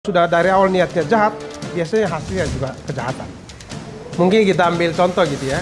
Sudah dari awal niatnya jahat, biasanya hasilnya juga kejahatan. Mungkin kita ambil contoh gitu ya.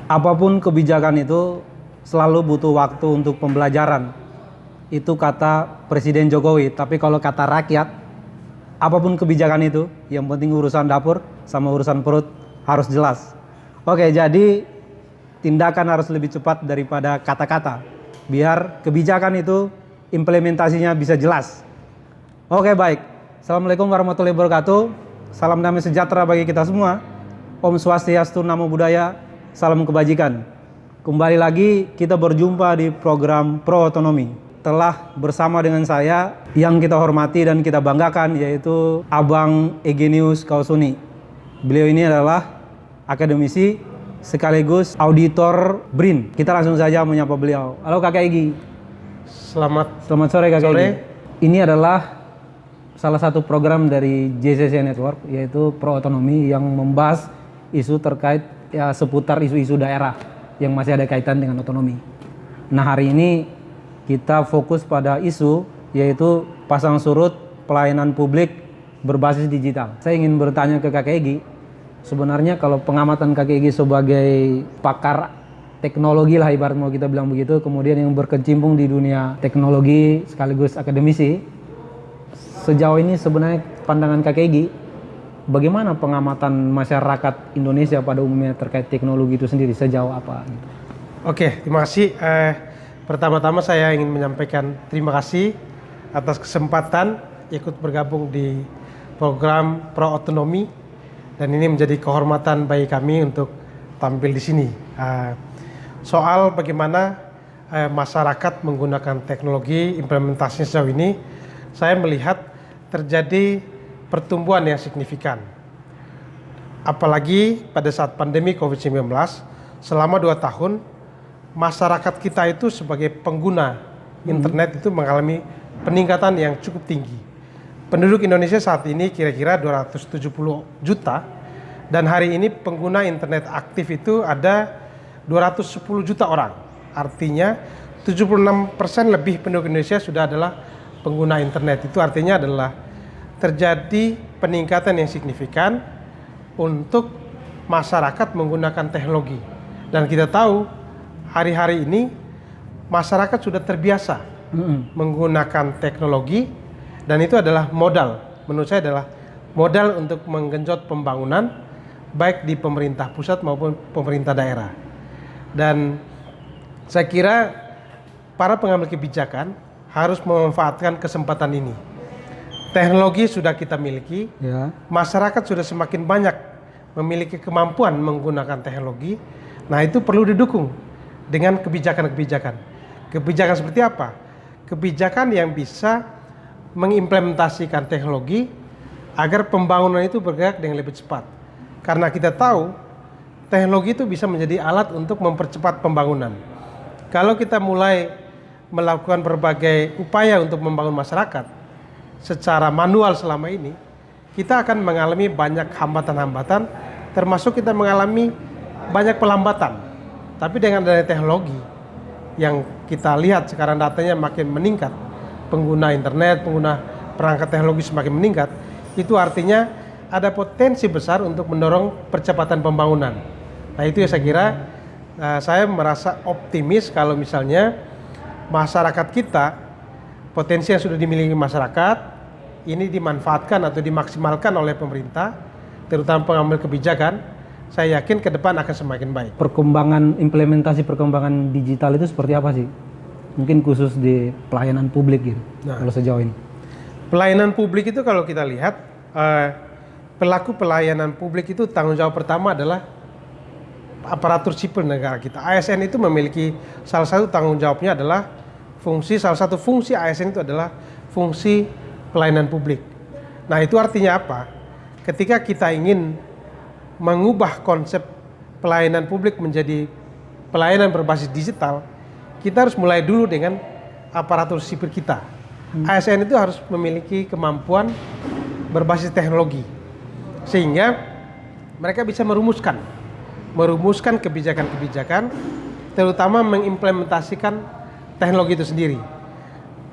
Apapun kebijakan itu selalu butuh waktu untuk pembelajaran. Itu kata Presiden Jokowi. Tapi kalau kata rakyat, apapun kebijakan itu, yang penting urusan dapur sama urusan perut harus jelas. Oke, jadi tindakan harus lebih cepat daripada kata-kata. Biar kebijakan itu implementasinya bisa jelas. Oke, baik. Assalamualaikum warahmatullahi wabarakatuh. Salam damai sejahtera bagi kita semua. Om Swastiastu, Namo Buddhaya. Salam kebajikan. Kembali lagi kita berjumpa di program Pro Otonomi. Telah bersama dengan saya yang kita hormati dan kita banggakan, yaitu Abang Egenius Kausuni. Beliau ini adalah akademisi sekaligus auditor BRIN. Kita langsung saja menyapa beliau. Halo Kakak Egi. Selamat sore Kakak sore. Egi. Ini adalah salah satu program dari JCC Network, yaitu Pro Otonomi, yang membahas isu terkait seputar isu-isu daerah yang masih ada kaitan dengan otonomi. Nah, hari ini kita fokus pada isu yaitu pasang surut pelayanan publik berbasis digital. Saya ingin bertanya ke Kakak Egi, sebenarnya kalau pengamatan Kakak Egi sebagai pakar teknologi lah, ibarat mau kita bilang begitu, kemudian yang berkecimpung di dunia teknologi sekaligus akademisi, sejauh ini sebenarnya pandangan Kakak Egi, bagaimana pengamatan masyarakat Indonesia pada umumnya terkait teknologi itu sendiri, sejauh apa? Oke, terima kasih. Pertama-tama saya ingin menyampaikan terima kasih atas kesempatan ikut bergabung di program Pro Otonomi, dan ini menjadi kehormatan bagi kami untuk tampil di sini. Soal bagaimana masyarakat menggunakan teknologi, implementasinya sejauh ini, saya melihat terjadi pertumbuhan yang signifikan. Apalagi pada saat pandemi COVID-19, selama 2 tahun, masyarakat kita itu sebagai pengguna internet itu mengalami peningkatan yang cukup tinggi. Penduduk Indonesia saat ini kira-kira 270 juta, dan hari ini pengguna internet aktif itu ada 210 juta orang. Artinya 76% lebih penduduk Indonesia sudah adalah pengguna internet. Itu artinya adalah terjadi peningkatan yang signifikan untuk masyarakat menggunakan teknologi. Dan kita tahu hari-hari ini masyarakat sudah terbiasa menggunakan teknologi, dan itu adalah modal, menurut saya adalah modal untuk menggenjot pembangunan baik di pemerintah pusat maupun pemerintah daerah. Dan saya kira para pengambil kebijakan harus memanfaatkan kesempatan ini. Teknologi sudah kita miliki, masyarakat sudah semakin banyak memiliki kemampuan menggunakan teknologi. Nah, itu perlu didukung dengan kebijakan-kebijakan. Kebijakan seperti apa? Kebijakan yang bisa mengimplementasikan teknologi agar pembangunan itu bergerak dengan lebih cepat. Karena kita tahu teknologi itu bisa menjadi alat untuk mempercepat pembangunan. Kalau kita mulai melakukan berbagai upaya untuk membangun masyarakat secara manual selama ini, kita akan mengalami banyak hambatan-hambatan, termasuk kita mengalami banyak pelambatan. Tapi dengan adanya teknologi yang kita lihat sekarang datanya makin meningkat, pengguna internet, pengguna perangkat teknologi semakin meningkat, itu artinya ada potensi besar untuk mendorong percepatan pembangunan. Nah, itu ya saya kira, saya merasa optimis kalau misalnya masyarakat kita, potensi yang sudah dimiliki masyarakat ini dimanfaatkan atau dimaksimalkan oleh pemerintah, terutama pengambil kebijakan, saya yakin ke depan akan semakin baik. Perkembangan perkembangan digital itu seperti apa sih? Mungkin khusus di pelayanan publik gitu, kalau sejauh ini. Pelayanan publik itu kalau kita lihat, pelaku pelayanan publik itu tanggung jawab pertama adalah aparatur sipil negara kita. ASN itu memiliki salah satu tanggung jawabnya adalah salah satu fungsi ASN itu adalah fungsi pelayanan publik. Nah, itu artinya apa? Ketika kita ingin mengubah konsep pelayanan publik menjadi pelayanan berbasis digital, kita harus mulai dulu dengan aparatur sipil kita. ASN itu harus memiliki kemampuan berbasis teknologi, sehingga mereka bisa merumuskan kebijakan-kebijakan, terutama mengimplementasikan teknologi itu sendiri.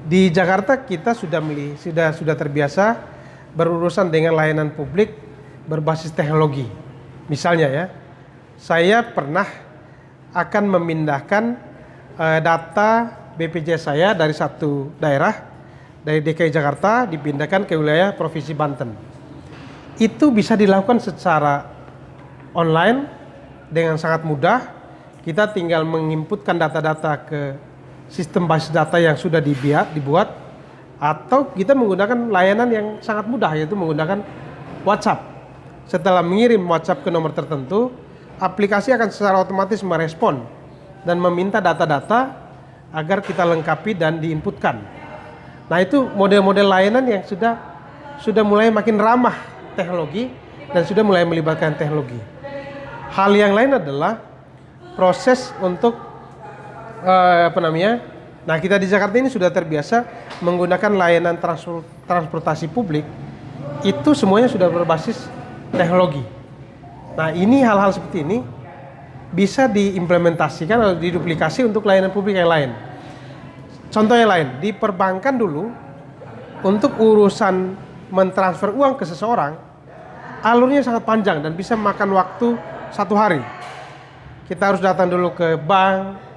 Di Jakarta kita sudah terbiasa berurusan dengan layanan publik berbasis teknologi. Misalnya ya, saya pernah akan memindahkan data BPJS saya dari satu daerah, dari DKI Jakarta dipindahkan ke wilayah Provinsi Banten. Itu bisa dilakukan secara online dengan sangat mudah. Kita tinggal menginputkan data-data ke sistem basis data yang sudah dibuat, atau kita menggunakan layanan yang sangat mudah, yaitu menggunakan WhatsApp. Setelah mengirim WhatsApp ke nomor tertentu, aplikasi akan secara otomatis merespon dan meminta data-data agar kita lengkapi dan diinputkan. Nah, itu model-model layanan yang sudah mulai makin ramah teknologi dan sudah mulai melibatkan teknologi. Hal yang lain adalah proses untuk Nah, kita di Jakarta ini sudah terbiasa menggunakan layanan transportasi publik. Itu semuanya sudah berbasis teknologi. Nah, ini hal-hal seperti ini bisa diimplementasikan atau diduplikasi untuk layanan publik yang lain. Contoh yang lain, di perbankan dulu, untuk urusan mentransfer uang ke seseorang, alurnya sangat panjang dan bisa makan waktu 1 hari. Kita harus datang dulu ke bank.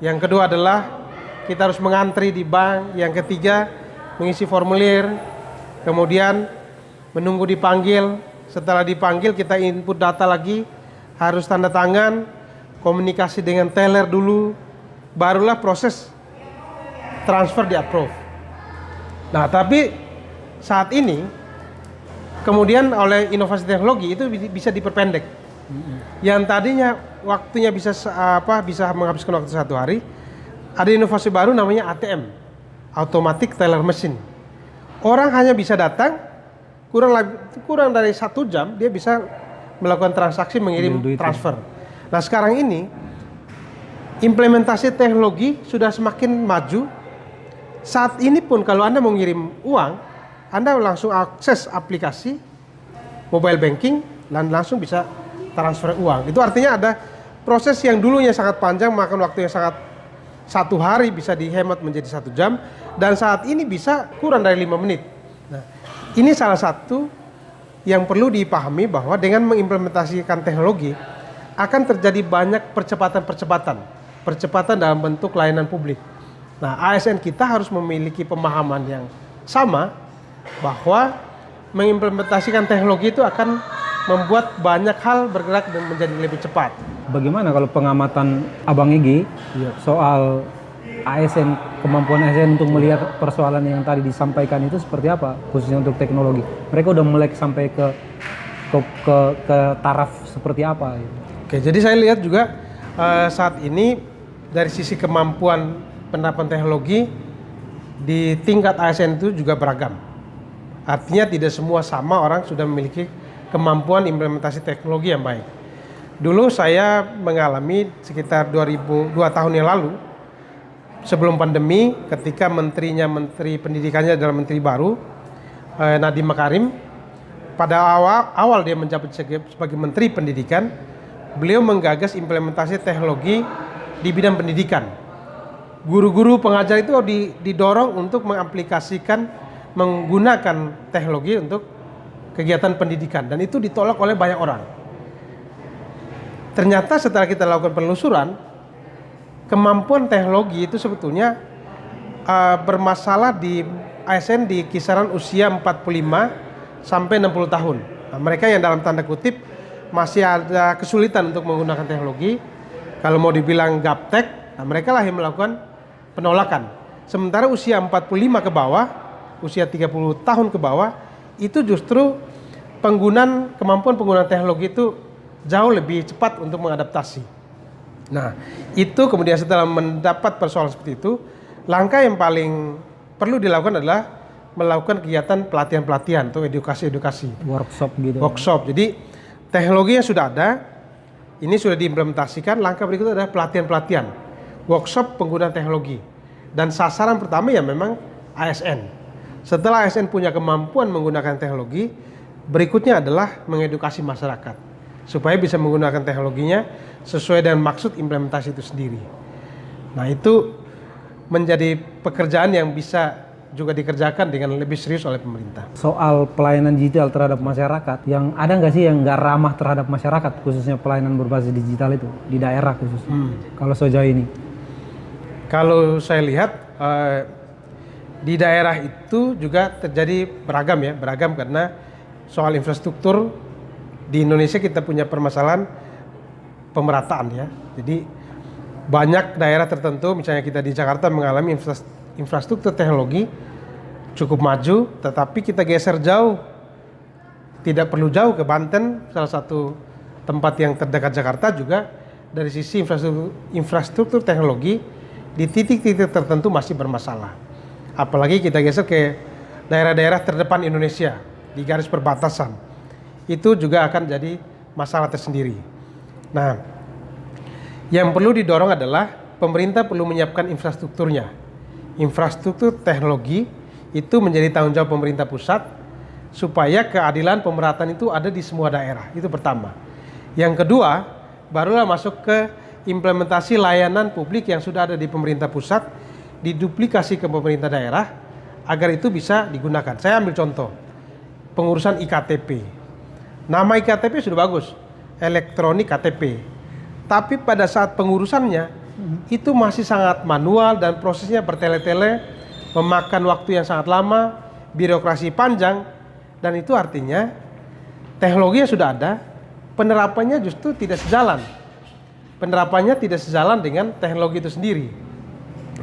Yang kedua adalah kita harus mengantri di bank. Yang ketiga, mengisi formulir. Kemudian menunggu dipanggil. Setelah dipanggil, kita input data lagi, harus tanda tangan, komunikasi dengan teller dulu, barulah proses transfer di approve. Nah, tapi saat ini kemudian oleh inovasi teknologi itu bisa diperpendek. Yang tadinya waktunya bisa menghabiskan waktu 1 hari, ada inovasi baru namanya ATM, Automatic Teller Machine. Orang hanya bisa datang, kurang dari 1 jam dia bisa melakukan transaksi, mengirim transfer. Nah, sekarang ini implementasi teknologi sudah semakin maju. Saat ini pun kalau Anda mau ngirim uang, Anda langsung akses aplikasi mobile banking dan langsung bisa transfer uang. Itu artinya ada proses yang dulunya sangat panjang, makan waktu yang sangat 1 hari bisa dihemat menjadi 1 jam, dan saat ini bisa kurang dari 5 menit. Nah, ini salah satu yang perlu dipahami, bahwa dengan mengimplementasikan teknologi akan terjadi banyak percepatan dalam bentuk layanan publik. Nah, ASN kita harus memiliki pemahaman yang sama bahwa mengimplementasikan teknologi itu akan membuat banyak hal bergerak dan menjadi lebih cepat. Bagaimana kalau pengamatan Abang Egi soal ASN, kemampuan ASN untuk melihat persoalan yang tadi disampaikan itu seperti apa, khususnya untuk teknologi? Mereka udah melek sampai ke taraf seperti apa? Oke, jadi saya lihat juga saat ini dari sisi kemampuan penerapan teknologi di tingkat ASN itu juga beragam. Artinya tidak semua sama orang sudah memiliki kemampuan implementasi teknologi yang baik. Dulu saya mengalami sekitar 2 tahun yang lalu, sebelum pandemi, ketika menteri pendidikannya adalah menteri baru, Nadiem Makarim. Pada awal dia menjabat sebagai menteri pendidikan, beliau menggagas implementasi teknologi di bidang pendidikan. Guru-guru pengajar itu didorong untuk mengaplikasikan, menggunakan teknologi untuk kegiatan pendidikan, dan itu ditolak oleh banyak orang. Ternyata setelah kita lakukan penelusuran, kemampuan teknologi itu sebetulnya bermasalah di ASN di kisaran usia 45 sampai 60 tahun. Nah, mereka yang dalam tanda kutip masih ada kesulitan untuk menggunakan teknologi. Kalau mau dibilang gaptek, nah mereka lah yang melakukan penolakan. Sementara usia 45 ke bawah, usia 30 tahun ke bawah, itu justru kemampuan penggunaan teknologi itu jauh lebih cepat untuk mengadaptasi. Nah, itu kemudian setelah mendapat persoalan seperti itu, langkah yang paling perlu dilakukan adalah melakukan kegiatan pelatihan-pelatihan atau edukasi-edukasi. Workshop gitu. Workshop. Jadi teknologinya sudah ada, ini sudah diimplementasikan. Langkah berikutnya adalah pelatihan-pelatihan, workshop penggunaan teknologi. Dan sasaran pertama ya memang ASN. Setelah ASN punya kemampuan menggunakan teknologi, berikutnya adalah mengedukasi masyarakat supaya bisa menggunakan teknologinya sesuai dengan maksud implementasi itu sendiri. Nah, itu menjadi pekerjaan yang bisa juga dikerjakan dengan lebih serius oleh pemerintah. Soal pelayanan digital terhadap masyarakat, yang ada nggak sih yang nggak ramah terhadap masyarakat, khususnya pelayanan berbasis digital itu di daerah khususnya? Kalau sejauh ini? Kalau saya lihat di daerah itu juga terjadi beragam karena soal infrastruktur di Indonesia kita punya permasalahan pemerataan ya. Jadi banyak daerah tertentu, misalnya kita di Jakarta mengalami infrastruktur teknologi cukup maju, tetapi kita geser jauh, tidak perlu jauh ke Banten, salah satu tempat yang terdekat Jakarta juga dari sisi infrastruktur teknologi di titik-titik tertentu masih bermasalah. Apalagi kita geser ke daerah-daerah terdepan Indonesia di garis perbatasan, itu juga akan jadi masalah tersendiri. Nah, yang perlu didorong adalah pemerintah perlu menyiapkan infrastrukturnya. Infrastruktur teknologi itu menjadi tanggung jawab pemerintah pusat supaya keadilan pemerataan itu ada di semua daerah. Itu pertama. Yang kedua, barulah masuk ke implementasi layanan publik yang sudah ada di pemerintah pusat, diduplikasi ke pemerintah daerah agar itu bisa digunakan. Saya ambil contoh, pengurusan IKTP. Nama IKTP sudah bagus, elektronik KTP. Tapi pada saat pengurusannya itu masih sangat manual dan prosesnya bertele-tele, memakan waktu yang sangat lama, birokrasi panjang, dan itu artinya teknologinya sudah ada, penerapannya justru tidak sejalan. Penerapannya tidak sejalan dengan teknologi itu sendiri.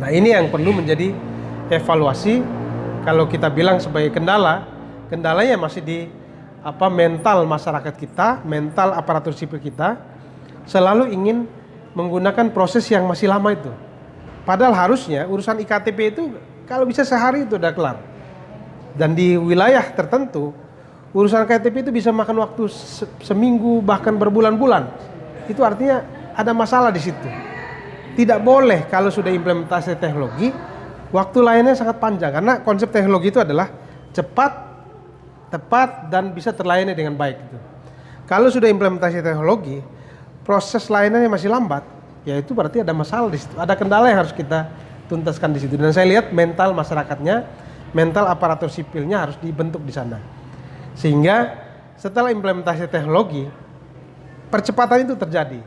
Nah, ini yang perlu menjadi evaluasi. Kalau kita bilang sebagai kendalanya masih di mental masyarakat kita, mental aparatur sipil kita, selalu ingin menggunakan proses yang masih lama itu. Padahal harusnya urusan IKTP itu kalau bisa sehari itu udah kelar. Dan di wilayah tertentu urusan KTP itu bisa makan waktu seminggu bahkan berbulan-bulan. Itu artinya ada masalah di situ. Tidak boleh kalau sudah implementasi teknologi waktu lainnya sangat panjang, karena konsep teknologi itu adalah cepat, tepat, dan bisa terlayani dengan baik gitu. Kalau sudah implementasi teknologi proses layanannya masih lambat, ya itu berarti ada masalah di situ, ada kendala yang harus kita tuntaskan di situ. Dan saya lihat mental masyarakatnya, mental aparatur sipilnya harus dibentuk di sana. Sehingga setelah implementasi teknologi, percepatan itu terjadi.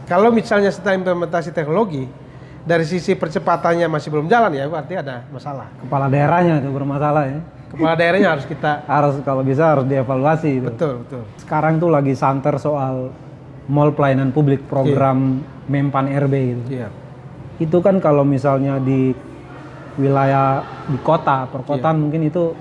Kalau misalnya setelah implementasi teknologi, dari sisi percepatannya masih belum jalan, ya berarti ada masalah. Kepala daerahnya itu bermasalah ya. Kepala daerahnya harus kita kalau bisa harus dievaluasi itu. Betul. Sekarang tuh lagi santer soal mall pelayanan publik, program Mempan RB gitu. Iya. Itu kan kalau misalnya di wilayah di kota, perkotaan mungkin itu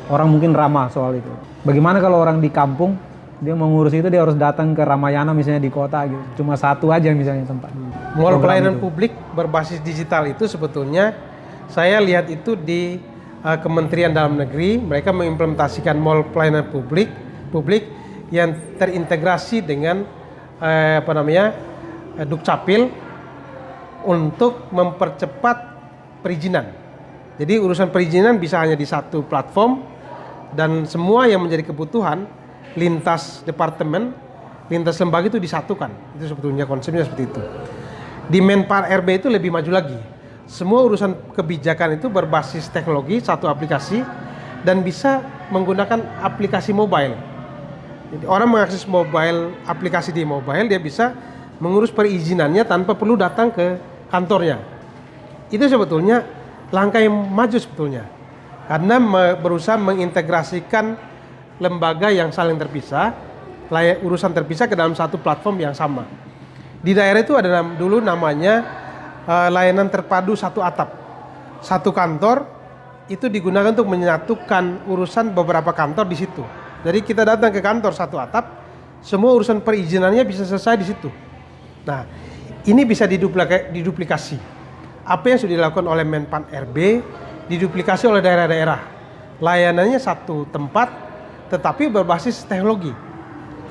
orang mungkin ramah soal itu. Bagaimana kalau orang di kampung dia mau ngurus itu, dia harus datang ke Ramayana misalnya di kota gitu. Cuma satu aja misalnya tempat. Mall pelayanan publik berbasis digital itu sebetulnya saya lihat itu di Kementerian Dalam Negeri. Mereka mengimplementasikan mall pelayanan publik yang terintegrasi dengan Dukcapil untuk mempercepat perizinan. Jadi urusan perizinan bisa hanya di satu platform dan semua yang menjadi kebutuhan lintas departemen, lintas lembaga itu disatukan. Itu sebetulnya konsepnya seperti itu. Di Menpan RB itu lebih maju lagi. Semua urusan kebijakan itu berbasis teknologi, satu aplikasi, dan bisa menggunakan aplikasi mobile. Jadi orang mengakses aplikasi di mobile, dia bisa mengurus perizinannya tanpa perlu datang ke kantornya. Itu sebetulnya langkah yang maju sebetulnya, karena berusaha mengintegrasikan lembaga yang saling terpisah, urusan terpisah ke dalam satu platform yang sama. Di daerah itu ada dulu namanya layanan terpadu satu atap. Satu kantor itu digunakan untuk menyatukan urusan beberapa kantor di situ. Jadi kita datang ke kantor satu atap, semua urusan perizinannya bisa selesai di situ. Nah, ini bisa diduplikasi. Apa yang sudah dilakukan oleh Menpan RB diduplikasi oleh daerah-daerah. Layanannya satu tempat, tetapi berbasis teknologi.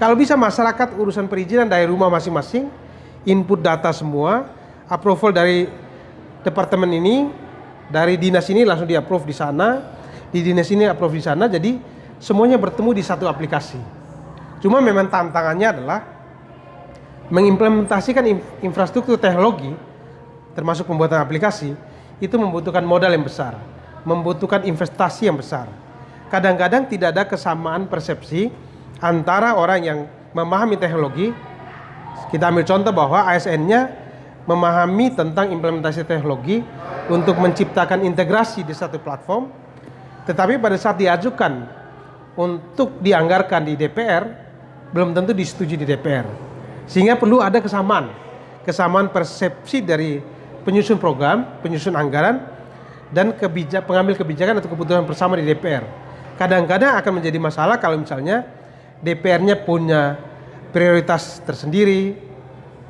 Kalau bisa masyarakat urusan perizinan dari rumah masing-masing, input data semua, approval dari departemen ini, dari dinas ini langsung di-approve di sana, di dinas ini approve di sana, jadi semuanya bertemu di satu aplikasi. Cuma memang tantangannya adalah mengimplementasikan infrastruktur teknologi, termasuk pembuatan aplikasi, itu membutuhkan modal yang besar, membutuhkan investasi yang besar. Kadang-kadang tidak ada kesamaan persepsi antara orang yang memahami teknologi. Kita ambil contoh bahwa ASN-nya memahami tentang implementasi teknologi untuk menciptakan integrasi di satu platform, tetapi pada saat diajukan untuk dianggarkan di DPR, belum tentu disetujui di DPR. Sehingga perlu ada kesamaan persepsi dari penyusun program, penyusun anggaran, dan pengambil kebijakan atau keputusan bersama di DPR. Kadang-kadang akan menjadi masalah kalau misalnya DPR-nya punya prioritas tersendiri,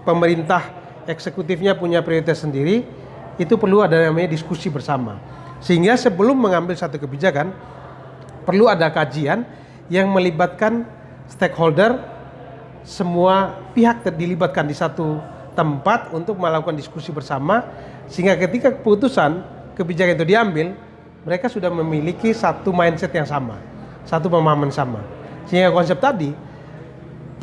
pemerintah eksekutifnya punya prioritas sendiri, itu perlu ada namanya diskusi bersama. Sehingga sebelum mengambil satu kebijakan, perlu ada kajian yang melibatkan stakeholder, semua pihak dilibatkan di satu tempat untuk melakukan diskusi bersama, sehingga ketika keputusan kebijakan itu diambil, mereka sudah memiliki satu mindset yang sama, satu pemahaman sama. Sehingga konsep tadi,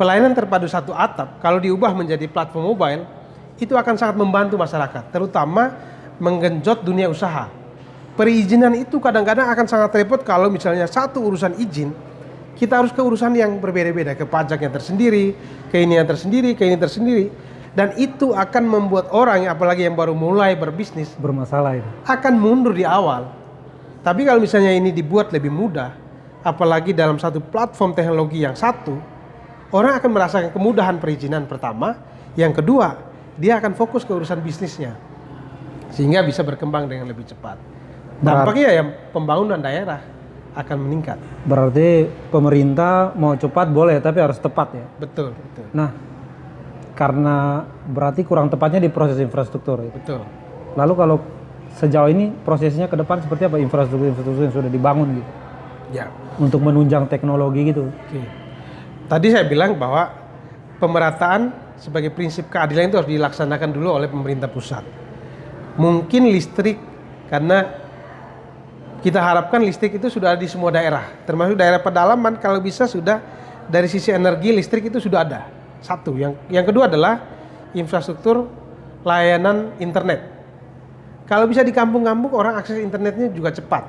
pelayanan terpadu satu atap, kalau diubah menjadi platform mobile, itu akan sangat membantu masyarakat, terutama menggenjot dunia usaha. Perizinan itu kadang-kadang akan sangat repot kalau misalnya satu urusan izin, kita harus ke urusan yang berbeda-beda, ke pajaknya tersendiri, ke ini yang tersendiri, ke ini tersendiri. Dan itu akan membuat orang, apalagi yang baru mulai berbisnis, Bermasalah itu. akan mundur di awal. Tapi kalau misalnya ini dibuat lebih mudah, apalagi dalam satu platform teknologi yang satu, orang akan merasakan kemudahan perizinan pertama. Yang kedua, dia akan fokus ke urusan bisnisnya, sehingga bisa berkembang dengan lebih cepat. Dampaknya ya pembangunan daerah akan meningkat. Berarti pemerintah mau cepat boleh, tapi harus tepat ya. Betul, betul. Nah, karena berarti kurang tepatnya di proses infrastruktur itu. Betul. Lalu kalau sejauh ini prosesnya ke depan seperti apa infrastruktur yang sudah dibangun gitu? Ya. Untuk menunjang teknologi gitu. Oke. Tadi saya bilang bahwa pemerataan sebagai prinsip keadilan itu harus dilaksanakan dulu oleh pemerintah pusat. Mungkin listrik, karena kita harapkan listrik itu sudah ada di semua daerah, termasuk daerah pedalaman, kalau bisa sudah dari sisi energi listrik itu sudah ada. Satu. Yang kedua adalah infrastruktur layanan internet. Kalau bisa di kampung-kampung orang akses internetnya juga cepat.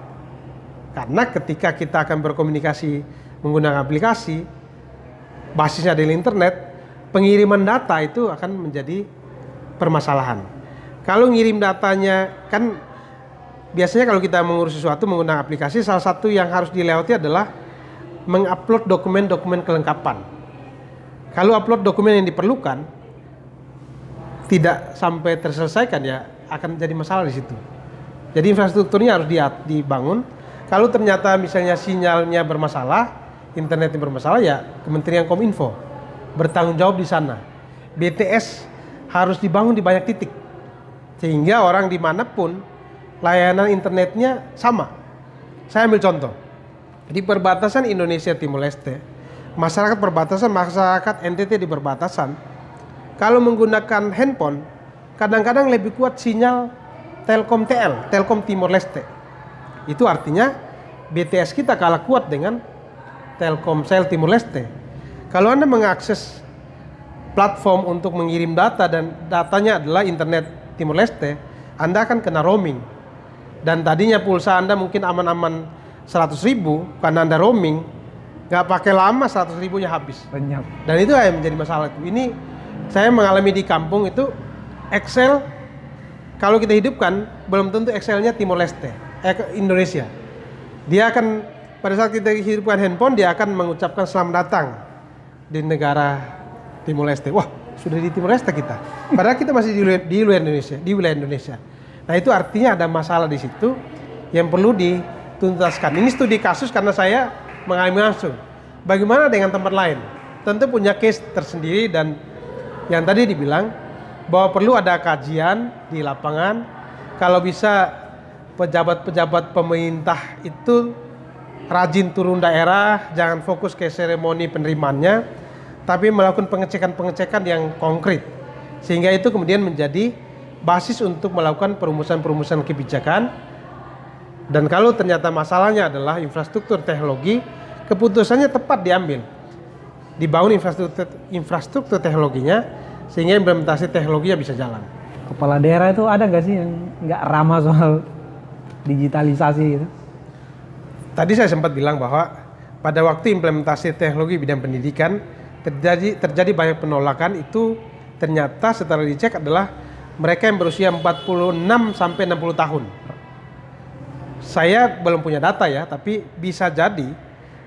Karena ketika kita akan berkomunikasi menggunakan aplikasi, basisnya dari internet, pengiriman data itu akan menjadi permasalahan. Kalau ngirim datanya, kan biasanya kalau kita mengurus sesuatu menggunakan aplikasi, salah satu yang harus dilewati adalah mengupload dokumen-dokumen kelengkapan. Kalau upload dokumen yang diperlukan tidak sampai terselesaikan, ya akan jadi masalah di situ. Jadi infrastrukturnya harus dibangun. Kalau ternyata misalnya sinyalnya bermasalah, internetnya bermasalah, ya Kementerian Kominfo bertanggung jawab di sana. BTS harus dibangun di banyak titik, sehingga orang dimanapun layanan internetnya sama. Saya ambil contoh, di perbatasan Indonesia Timor Leste, masyarakat perbatasan, masyarakat NTT di perbatasan, kalau menggunakan handphone, kadang-kadang lebih kuat sinyal Telkom TL, Telkom Timor Leste. Itu artinya BTS kita kalah kuat dengan Telkomsel Timor Leste. Kalau Anda mengakses platform untuk mengirim data dan datanya adalah internet Timor Leste, Anda akan kena roaming. Dan tadinya pulsa Anda mungkin aman-aman 100.000, karena Anda roaming, nggak pakai lama 100.000-nya habis. Lenyap. Dan itu yang menjadi masalah. Ini saya mengalami di kampung itu, Excel kalau kita hidupkan belum tentu Excel-nya Timor Leste, Indonesia. Dia akan pada saat kita hidupkan handphone, dia akan mengucapkan selamat datang di negara Timor Leste. Wah, sudah di Timor Leste kita. Padahal kita masih di luar Indonesia, di wilayah Indonesia. Nah, itu artinya ada masalah di situ yang perlu dituntaskan. Ini studi kasus karena saya mengalami langsung. Bagaimana dengan tempat lain? Tentu punya case tersendiri, dan yang tadi dibilang bahwa perlu ada kajian di lapangan. Kalau bisa pejabat-pejabat pemerintah itu rajin turun daerah, jangan fokus ke seremoni penerimaannya, tapi melakukan pengecekan-pengecekan yang konkret. Sehingga itu kemudian menjadi basis untuk melakukan perumusan-perumusan kebijakan. Dan kalau ternyata masalahnya adalah infrastruktur teknologi, keputusannya tepat diambil. Dibangun infrastruktur teknologinya, sehingga implementasi teknologinya bisa jalan. Kepala daerah itu ada nggak sih yang nggak ramah soal digitalisasi gitu? Tadi saya sempat bilang bahwa pada waktu implementasi teknologi bidang pendidikan terjadi banyak penolakan. Itu ternyata setelah dicek adalah mereka yang berusia 46 sampai 60 tahun. Saya belum punya data ya, tapi bisa jadi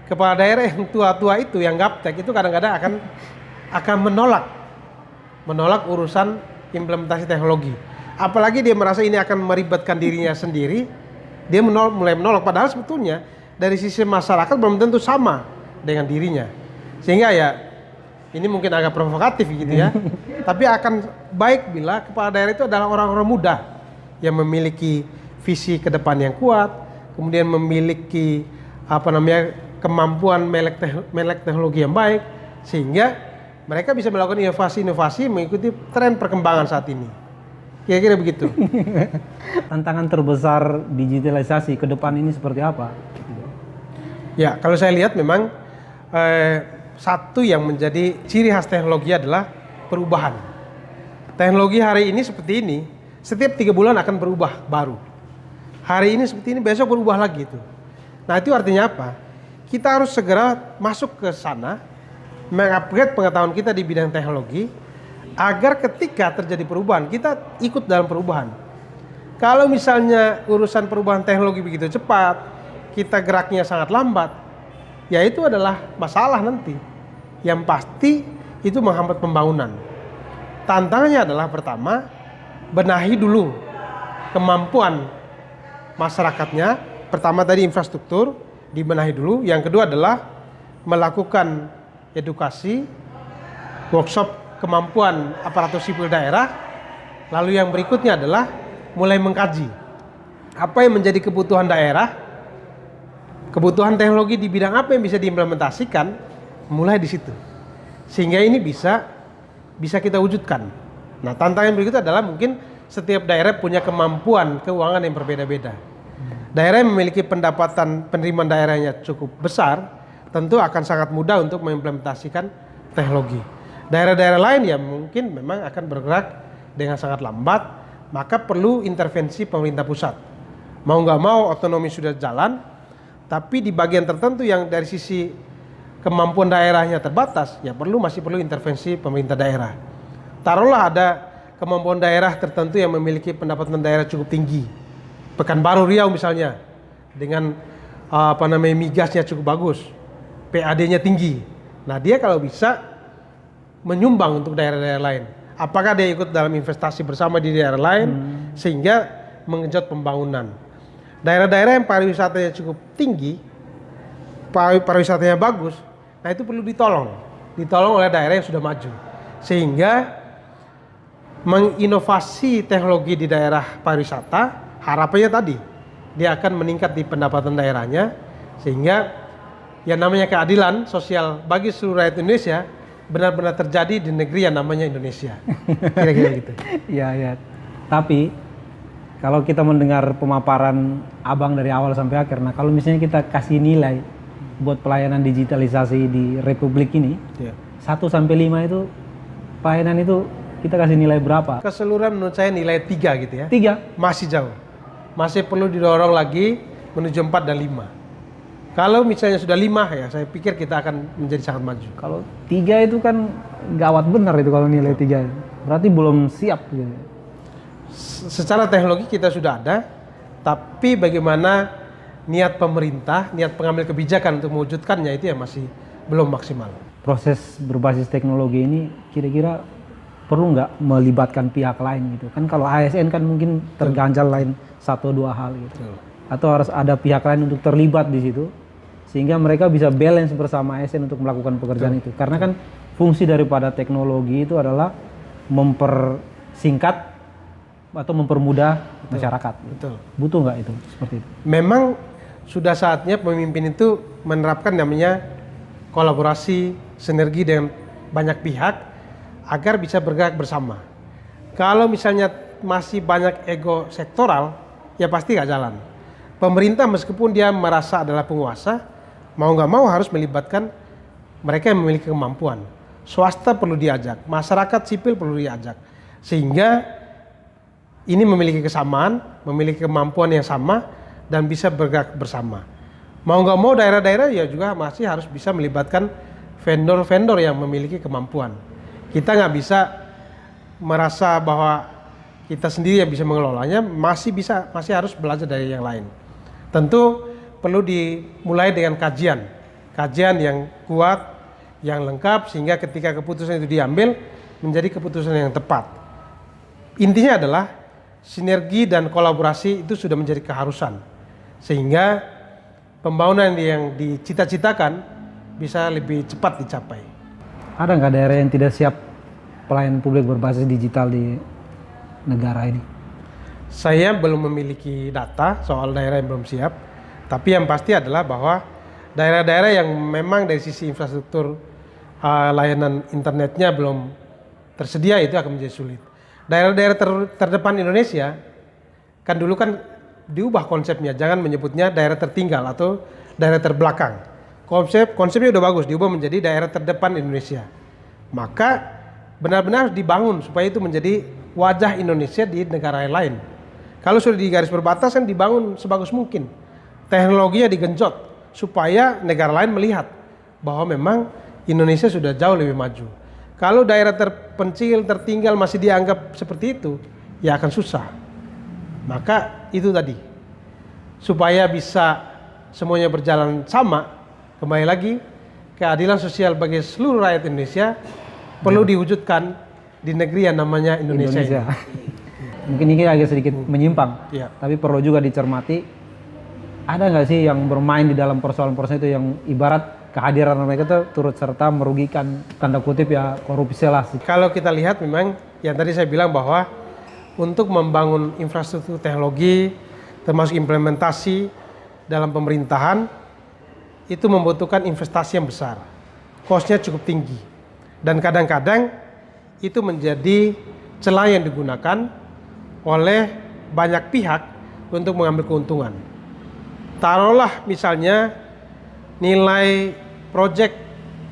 kepala daerah yang tua-tua itu, yang gaptek itu kadang-kadang akan menolak urusan implementasi teknologi. Apalagi dia merasa ini akan meribatkan dirinya sendiri, dia mulai menolak. Padahal sebetulnya dari sisi masyarakat belum tentu sama dengan dirinya. Sehingga ya ini mungkin agak provokatif gitu ya. Tapi akan baik bila kepala daerah itu adalah orang-orang muda yang memiliki visi ke depan yang kuat, kemudian memiliki kemampuan melek teknologi yang baik, sehingga mereka bisa melakukan inovasi-inovasi mengikuti tren perkembangan saat ini. Kira-kira begitu. Tantangan terbesar digitalisasi ke depan ini seperti apa? Ya, kalau saya lihat memang satu yang menjadi ciri khas teknologi adalah perubahan. Teknologi hari ini seperti ini, setiap 3 bulan akan berubah baru. Hari ini seperti ini, besok berubah lagi itu. Nah, itu artinya apa? Kita harus segera masuk ke sana, mengupgrade pengetahuan kita di bidang teknologi, agar ketika terjadi perubahan, kita ikut dalam perubahan. Kalau misalnya urusan perubahan teknologi begitu cepat, kita geraknya sangat lambat, ya itu adalah masalah nanti. Yang pasti itu menghambat pembangunan. Tantangannya adalah pertama, benahi dulu kemampuan masyarakatnya. Pertama tadi infrastruktur, dibenahi dulu. Yang kedua adalah melakukan edukasi, workshop kemampuan aparatur sipil daerah. Lalu yang berikutnya adalah mulai mengkaji apa yang menjadi kebutuhan daerah, kebutuhan teknologi di bidang apa yang bisa diimplementasikan, mulai di situ. Sehingga ini bisa kita wujudkan. Nah, tantangan berikutnya adalah mungkin setiap daerah punya kemampuan keuangan yang berbeda-beda. Daerah yang memiliki pendapatan penerimaan daerahnya cukup besar, tentu akan sangat mudah untuk mengimplementasikan teknologi. Daerah-daerah lain yang mungkin memang akan bergerak dengan sangat lambat, maka perlu intervensi pemerintah pusat. Mau nggak mau otonomi sudah jalan, tapi di bagian tertentu yang dari sisi kemampuan daerahnya terbatas, ya masih perlu intervensi pemerintah daerah. Taruhlah ada kemampuan daerah tertentu yang memiliki pendapatan daerah cukup tinggi. Pekanbaru Riau misalnya, dengan migasnya cukup bagus, PAD-nya tinggi. Nah, dia kalau bisa menyumbang untuk daerah-daerah lain. Apakah dia ikut dalam investasi bersama di daerah lain sehingga mengejut pembangunan. Daerah-daerah yang pariwisatanya cukup tinggi, pariwisatanya bagus, nah itu perlu ditolong oleh daerah yang sudah maju. Sehingga menginovasi teknologi di daerah pariwisata, harapannya tadi dia akan meningkat di pendapatan daerahnya, sehingga yang namanya keadilan sosial bagi seluruh rakyat Indonesia benar-benar terjadi di negeri yang namanya Indonesia. Kira-kira gitu. Ya. Tapi kalau kita mendengar pemaparan Abang dari awal sampai akhir, nah kalau misalnya kita kasih nilai buat pelayanan digitalisasi di Republik ini, 1 sampai 5 itu pelayanan itu kita kasih nilai berapa? Keseluruhan menurut saya nilai 3 gitu ya. 3? Masih jauh. Masih perlu didorong lagi menuju 4 dan 5. Kalau misalnya sudah 5 ya saya pikir kita akan menjadi sangat maju. Kalau 3 itu kan gawat benar itu kalau nilai 3. Berarti belum siap gitu. Secara teknologi kita sudah ada, tapi bagaimana niat pemerintah, niat pengambil kebijakan untuk mewujudkannya itu ya masih belum maksimal. Proses berbasis teknologi ini kira-kira perlu nggak melibatkan pihak lain gitu? Kan kalau ASN kan mungkin terganjal lain 1-2 hal gitu. Atau harus ada pihak lain untuk terlibat di situ sehingga mereka bisa balance bersama ASN untuk melakukan pekerjaan itu. Karena kan fungsi daripada teknologi itu adalah mempersingkat atau mempermudah masyarakat. Betul. Butuh nggak itu seperti itu? Memang sudah saatnya pemimpin itu menerapkan namanya kolaborasi, sinergi dengan banyak pihak agar bisa bergerak bersama. Kalau misalnya masih banyak ego sektoral, ya pasti nggak jalan. Pemerintah meskipun dia merasa adalah penguasa, mau nggak mau harus melibatkan mereka yang memiliki kemampuan. Swasta perlu diajak, masyarakat sipil perlu diajak. Sehingga ini memiliki kesamaan, memiliki kemampuan yang sama, dan bisa bergerak bersama. Mau nggak mau daerah-daerah ya juga masih harus bisa melibatkan vendor-vendor yang memiliki kemampuan. Kita nggak bisa merasa bahwa kita sendiri yang bisa mengelolanya, masih harus belajar dari yang lain. Tentu perlu dimulai dengan kajian yang kuat, yang lengkap, sehingga ketika keputusan itu diambil menjadi keputusan yang tepat. Intinya adalah sinergi dan kolaborasi itu sudah menjadi keharusan, sehingga pembangunan yang dicita-citakan bisa lebih cepat dicapai. Ada nggak daerah yang tidak siap pelayanan publik berbasis digital di negara ini? Saya belum memiliki data soal daerah yang belum siap, tapi yang pasti adalah bahwa daerah-daerah yang memang dari sisi infrastruktur layanan internetnya belum tersedia itu akan menjadi sulit. Daerah-daerah terdepan Indonesia kan dulu kan diubah konsepnya, jangan menyebutnya daerah tertinggal atau daerah terbelakang. Konsepnya udah bagus, diubah menjadi daerah terdepan Indonesia. Maka benar-benar harus dibangun supaya itu menjadi wajah Indonesia di negara lain. Kalau sudah di garis perbatasan dibangun sebagus mungkin, teknologinya digenjot supaya negara lain melihat bahwa memang Indonesia sudah jauh lebih maju. Kalau daerah terpencil, tertinggal masih dianggap seperti itu, ya akan susah. Maka itu tadi, supaya bisa semuanya berjalan sama, kembali lagi keadilan sosial bagi seluruh rakyat Indonesia perlu diwujudkan di negeri yang namanya Indonesia. Mungkin ini agak sedikit menyimpang, tapi perlu juga dicermati. Ada nggak sih yang bermain di dalam persoalan-persoalan itu yang ibarat kehadiran mereka itu turut serta merugikan tanda kutip ya korupsi lah. Kalau kita lihat memang yang tadi saya bilang bahwa untuk membangun infrastruktur teknologi termasuk implementasi dalam pemerintahan itu membutuhkan investasi yang besar, cost-nya cukup tinggi, dan kadang-kadang itu menjadi celah yang digunakan oleh banyak pihak untuk mengambil keuntungan. Taruhlah misalnya nilai proyek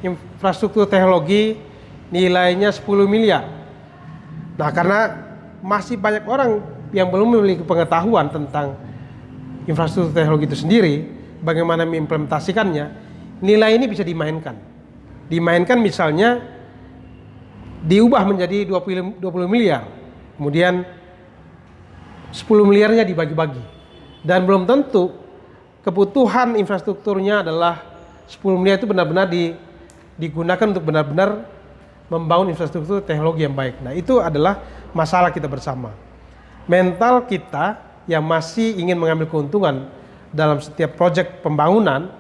infrastruktur teknologi nilainya 10 miliar. Nah, karena masih banyak orang yang belum memiliki pengetahuan tentang infrastruktur teknologi itu sendiri, bagaimana mengimplementasikannya, nilai ini bisa dimainkan. Dimainkan misalnya diubah menjadi 20 miliar. Kemudian 10 miliarnya dibagi-bagi. Dan belum tentu kebutuhan infrastrukturnya adalah 10 miliar itu benar-benar digunakan untuk benar-benar membangun infrastruktur teknologi yang baik. Nah, itu adalah masalah kita bersama. Mental kita yang masih ingin mengambil keuntungan dalam setiap proyek pembangunan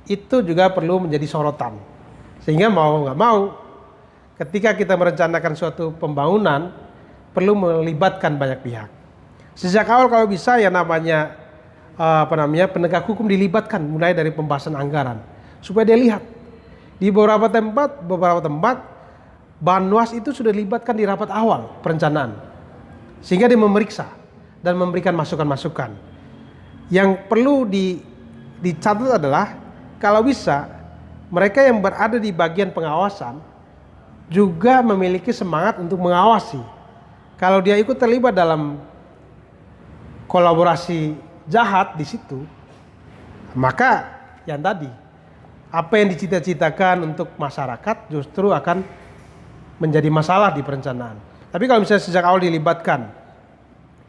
itu juga perlu menjadi sorotan. Sehingga mau nggak mau ketika kita merencanakan suatu pembangunan perlu melibatkan banyak pihak. Sejak awal kalau bisa yang namanya penegak hukum dilibatkan mulai dari pembahasan anggaran supaya dia lihat di beberapa tempat Banwas itu sudah dilibatkan di rapat awal perencanaan sehingga dia memeriksa dan memberikan masukan-masukan. Yang perlu dicatat adalah kalau bisa mereka yang berada di bagian pengawasan juga memiliki semangat untuk mengawasi. Kalau dia ikut terlibat dalam kolaborasi jahat di situ, maka yang tadi apa yang dicita-citakan untuk masyarakat justru akan menjadi masalah di perencanaan. Tapi kalau misalnya sejak awal dilibatkan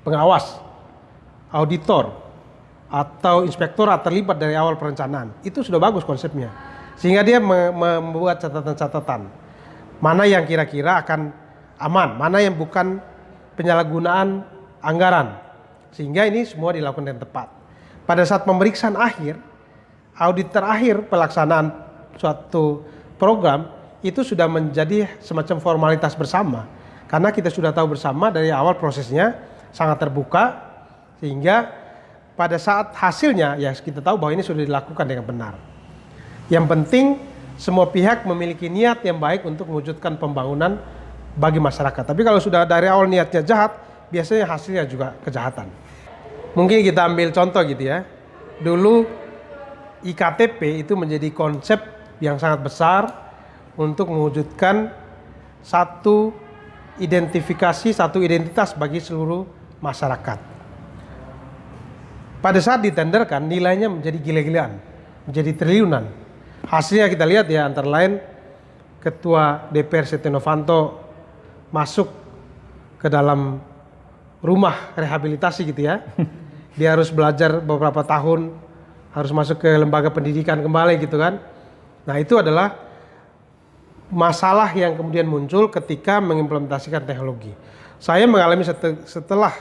pengawas, auditor, atau inspektorat terlibat dari awal perencanaan, itu sudah bagus konsepnya. Sehingga dia membuat catatan-catatan. Mana yang kira-kira akan aman, mana yang bukan penyalahgunaan anggaran. Sehingga ini semua dilakukan dengan tepat. Pada saat pemeriksaan akhir, audit terakhir pelaksanaan suatu program, itu sudah menjadi semacam formalitas bersama. Karena kita sudah tahu bersama dari awal prosesnya sangat terbuka, sehingga pada saat hasilnya ya kita tahu bahwa ini sudah dilakukan dengan benar. Yang penting semua pihak memiliki niat yang baik untuk mewujudkan pembangunan bagi masyarakat. Tapi kalau sudah dari awal niatnya jahat, biasanya hasilnya juga kejahatan. Mungkin kita ambil contoh gitu ya. Dulu IKTP itu menjadi konsep yang sangat besar untuk mewujudkan satu identifikasi, satu identitas bagi seluruh masyarakat. Pada saat ditenderkan, nilainya menjadi gila-gilaan, menjadi triliunan. Hasilnya kita lihat ya, antara lain Ketua DPR Setia Novanto masuk ke dalam rumah rehabilitasi gitu ya. Dia harus belajar beberapa tahun, harus masuk ke lembaga pendidikan kembali gitu kan. Nah itu adalah masalah yang kemudian muncul ketika mengimplementasikan teknologi. Saya mengalami setelah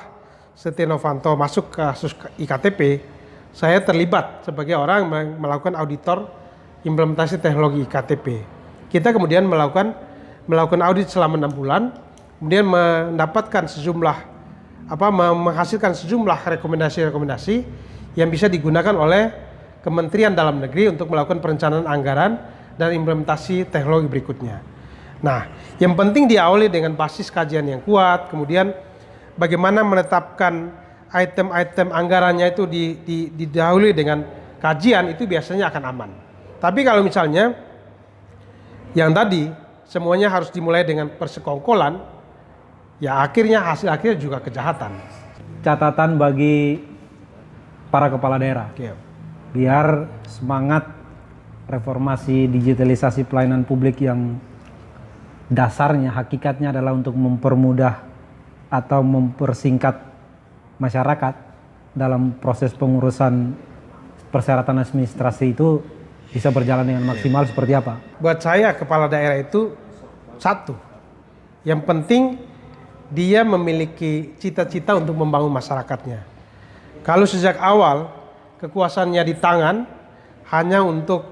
Setia Novanto masuk ke kasus IKTP, saya terlibat sebagai orang yang melakukan auditor implementasi teknologi IKTP. Kita kemudian melakukan audit selama 6 bulan, kemudian menghasilkan sejumlah rekomendasi-rekomendasi yang bisa digunakan oleh Kementerian Dalam Negeri untuk melakukan perencanaan anggaran dan implementasi teknologi berikutnya. Nah, yang penting diawali dengan basis kajian yang kuat, kemudian bagaimana menetapkan item-item anggarannya itu didahului dengan kajian, itu biasanya akan aman. Tapi kalau misalnya yang tadi semuanya harus dimulai dengan persekongkolan, ya akhirnya hasil akhirnya juga kejahatan. Catatan bagi para kepala daerah, biar semangat reformasi digitalisasi pelayanan publik yang dasarnya, hakikatnya adalah untuk mempermudah atau mempersingkat masyarakat dalam proses pengurusan persyaratan administrasi itu bisa berjalan dengan maksimal seperti apa? Buat saya kepala daerah itu satu, yang penting dia memiliki cita-cita untuk membangun masyarakatnya. Kalau sejak awal kekuasaannya di tangan hanya untuk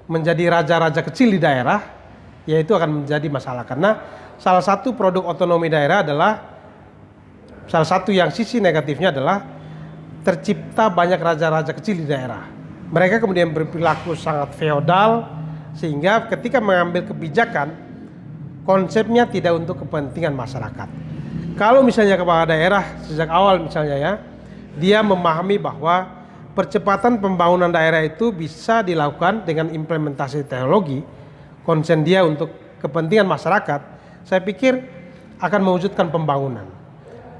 menjadi raja-raja kecil di daerah, ya itu akan menjadi masalah. Karena salah satu produk otonomi daerah adalah, salah satu yang sisi negatifnya adalah tercipta banyak raja-raja kecil di daerah. Mereka kemudian berperilaku sangat feodal, sehingga ketika mengambil kebijakan, konsepnya tidak untuk kepentingan masyarakat. Kalau misalnya kepala daerah sejak awal misalnya ya, dia memahami bahwa percepatan pembangunan daerah itu bisa dilakukan dengan implementasi teknologi, konsen dia untuk kepentingan masyarakat, saya pikir akan mewujudkan pembangunan.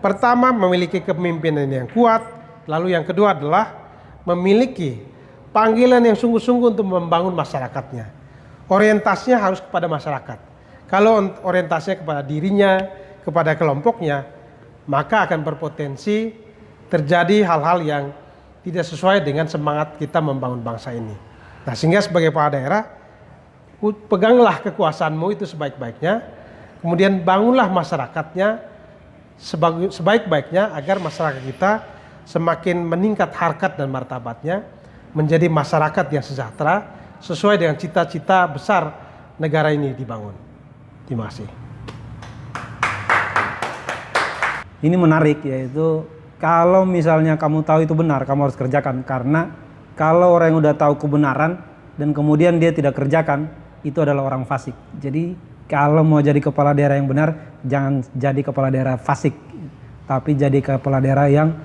Pertama, memiliki kepemimpinan yang kuat, lalu yang kedua adalah memiliki panggilan yang sungguh-sungguh untuk membangun masyarakatnya. Orientasinya harus kepada masyarakat. Kalau orientasinya kepada dirinya, kepada kelompoknya, maka akan berpotensi terjadi hal-hal yang tidak sesuai dengan semangat kita membangun bangsa ini. Nah, sehingga sebagai kepala daerah, peganglah kekuasaanmu itu sebaik-baiknya, kemudian bangunlah masyarakatnya sebaik-baiknya agar masyarakat kita semakin meningkat harkat dan martabatnya, menjadi masyarakat yang sejahtera sesuai dengan cita-cita besar negara ini dibangun. Terima kasih. Ini menarik, yaitu kalau misalnya kamu tahu itu benar, kamu harus kerjakan. Karena kalau orang yang udah tahu kebenaran dan kemudian dia tidak kerjakan, itu adalah orang fasik. Jadi kalau mau jadi kepala daerah yang benar, jangan jadi kepala daerah fasik, tapi jadi kepala daerah yang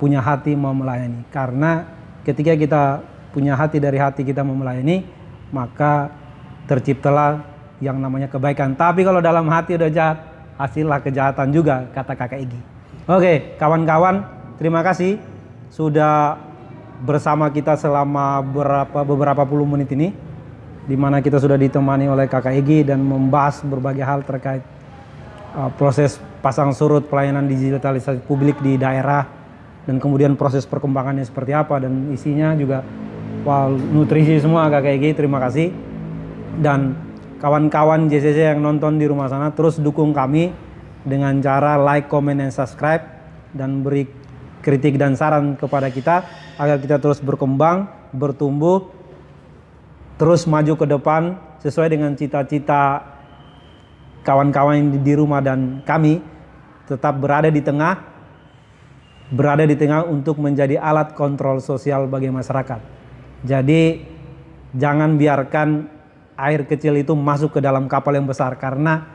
punya hati mau melayani. Karena ketika kita punya hati, dari hati kita mau melayani, maka terciptalah yang namanya kebaikan. Tapi kalau dalam hati udah jahat, hasillah kejahatan juga, kata Kakak Egy. Oke, kawan-kawan, terima kasih sudah bersama kita selama beberapa puluh menit ini, di mana kita sudah ditemani oleh Kakak Egy dan membahas berbagai hal terkait proses pasang surut pelayanan digitalisasi publik di daerah, dan kemudian proses perkembangannya seperti apa, dan isinya juga nutrisi semua. Kakak Egy, terima kasih. Dan kawan-kawan JCC yang nonton di rumah sana, terus dukung kami dengan cara like, comment, dan subscribe, dan beri kritik dan saran kepada kita agar kita terus berkembang, bertumbuh, terus maju ke depan sesuai dengan cita-cita kawan-kawan di rumah dan kami, tetap berada di tengah untuk menjadi alat kontrol sosial bagi masyarakat. Jadi jangan biarkan air kecil itu masuk ke dalam kapal yang besar, karena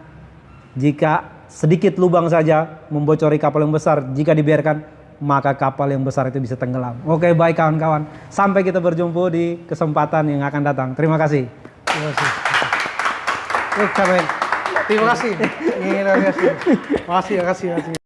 jika sedikit lubang saja membocori kapal yang besar, jika dibiarkan maka kapal yang besar itu bisa tenggelam. Oke, baik kawan-kawan, sampai kita berjumpa di kesempatan yang akan datang. Terima kasih. Terima kasih. Terima kasih. Terima kasih. Terima kasih.